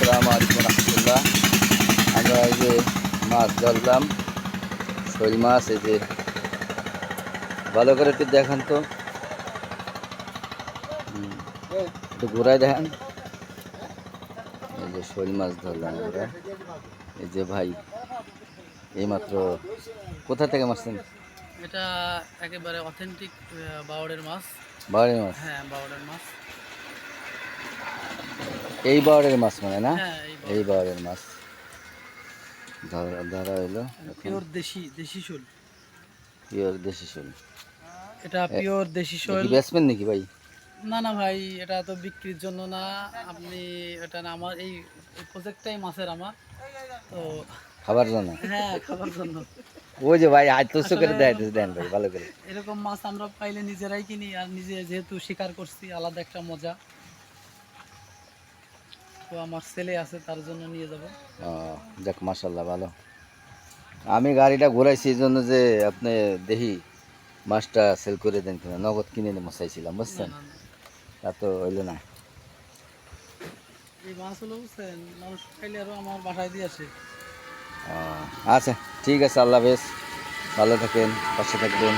আসসালামু আলাইকুম রহমতুল্লাহ। আমরা এই যে মাছ ধরলাম, শোল মাছ। এই যে ভালো করে একটু দেখান তো, একটু ঘোরায় দেখান। এই যে শোল মাছ ধরলাম আমরা। এই যে ভাই এইমাত্র কোথা থেকে মারছেন? এটা একেবারে অথেন্টিক বাওড়ের মাছ। বাওড়ের মাছ? হ্যাঁ, বাওড়ের মাছ। এই বাওড়ের মাছ মানে না? হ্যাঁ, এই বাওড়ের মাছ ধরা হইলো এখন। পিওর দেশি দেশি শোল। পিওর দেশি শোল? এটা পিওর দেশি কি শোল। বেচবেন নাকি ভাই? না না ভাই, এটা তো বিক্রির জন্য না। আপনি এটা না, আমার এই প্রজেক্টটাই মাছের আমার তো। খাবার জন্য? হ্যাঁ, খাবার জন্য। ওই যে ভাই আজ তো করে আসলে দেন ভাই ভালো করে। এরকম মাছ আমরা পাইলে নিজেরাই কিনি, আর নিজে যেহেতু শিকার করছি, আলাদা একটা মজা। তো আমার ছেলে আছে, তার জন্য নিয়ে যাব। ও, যাক মাশাল্লাহ ভালো। আমি গাড়িটা ঘোরাইছি এই জন্য যে আপনি দেখি মাছটা সেল করে দেন কিনা, নগদ কিনে নেবো চাইছিলাম, না বুঝছেন? না না, তা তো হইলো না। এই মাছ হলো বুঝছেন, মানুষ খাইলে আরো আমার বাসায় দিয়ে আসে। ও, আচ্ছা ঠিক আছে, আল্লাহ হাফেজ, ভালো থাকেন, পাশে থাকবেন।